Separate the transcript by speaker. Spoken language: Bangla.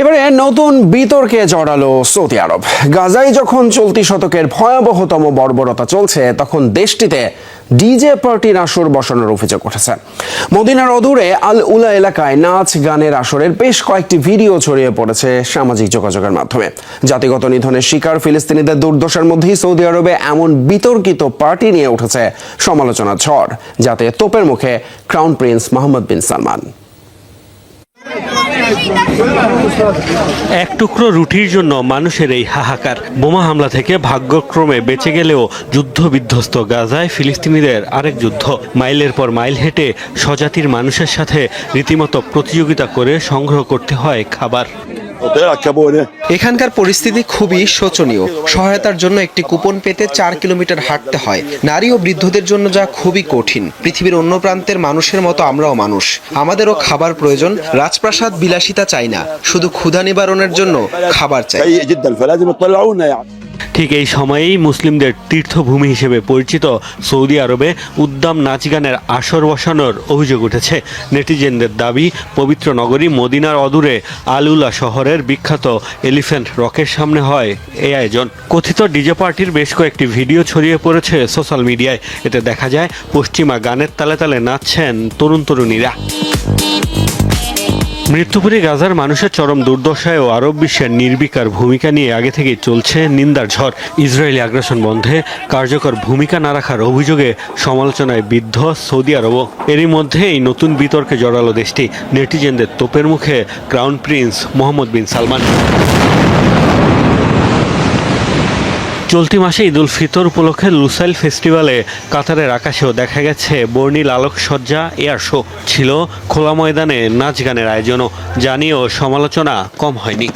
Speaker 1: এবারে নতুন বিতর্কে জড়ালো সৌদি আরব। গাজায় যখন চলতি শতকের ভয়াবহতম বর্বরতা চলছে, তখন দেশটিতে ডিজে পার্টির আসর বসানোর অভিযোগ উঠেছে। মদিনার অদূরে আল উলা এলাকায় নাচ গানের আসরের বেশ কয়েকটি ভিডিও ছড়িয়ে পড়েছে সামাজিক যোগাযোগের মাধ্যমে। জাতিগত নিধনের শিকার ফিলিস্তিনিদের দুর্দশার মধ্যেই সৌদি আরবে এমন বিতর্কিত পার্টি নিয়ে উঠেছে সমালোচনার ঝড়, যাতে তোপের মুখে ক্রাউন প্রিন্স মোহাম্মদ বিন সালমান।
Speaker 2: এক টুকরো রুটির জন্য মানুষের এই হাহাকার। বোমা হামলা থেকে ভাগ্যক্রমে বেঁচে গেলেও যুদ্ধ বিধ্বস্ত গাজায় ফিলিস্তিনিদের আরেক যুদ্ধ। মাইলের পর মাইল হেঁটে স্বজাতির মানুষের সাথে রীতিমতো প্রতিযোগিতা করে সংগ্রহ করতে হয় খাবার।
Speaker 3: এখানকার পরিস্থিতি খুবই শোচনীয়। সহায়তার জন্য একটি কুপন পেতে 4 কিলোমিটার হাঁটতে হয়। নারী ও বৃদ্ধদের জন্য যা খুবই কঠিন। পৃথিবীর অন্য প্রান্তের মানুষের মতো আমরাও মানুষ, আমাদেরও খাবার প্রয়োজন। রাজপ্রাসাদ বিলাসিতা চাই না, শুধু ক্ষুধা নিবারণের জন্য খাবার চাই।
Speaker 2: ঠিক এই সময়েই মুসলিমদের তীর্থভূমি হিসেবে পরিচিত সৌদি আরবে উদ্দাম নাচ গানের আসর বসানোর অভিযোগ উঠেছে। নেটিজেনদের দাবি, পবিত্র নগরী মদিনার অদূরে আল উলা শহরের বিখ্যাত এলিফ্যান্ট রকের সামনে হয় এই আয়োজন। কথিত ডিজে পার্টির বেশ কয়েকটি ভিডিও ছড়িয়ে পড়েছে সোশ্যাল মিডিয়ায়। এতে দেখা যায় পশ্চিমা গানের তালে তালে নাচছেন তরুণ তরুণীরা। মৃত্যুপুরী গাজার মানুষের চরম দুর্দশায় ও আরব বিশ্বের নির্বিকার ভূমিকা নিয়ে আগে থেকেই চলছে নিন্দার ঝড়। ইসরায়েলি আগ্রাসন বন্ধে কার্যকর ভূমিকা না রাখার অভিযোগে সমালোচনায় বিদ্ধ সৌদি আরবও। এরই মধ্যে এই নতুন বিতর্কে জড়ালো দেশটি। নেটিজেনদের তোপের মুখে ক্রাউন প্রিন্স মোহাম্মদ বিন সালমান। চলতি মাসে ঈদ উল ফিতর উপলক্ষে লুসাইল ফেস্টিভ্যালে কাতারের আকাশেও দেখা গেছে বর্ণিল আলোকসজ্জা, এয়ার শো। ছিল খোলা ময়দানে নাচ গানের আয়োজনও, যা নিয়েও সমালোচনা কম হয়নি।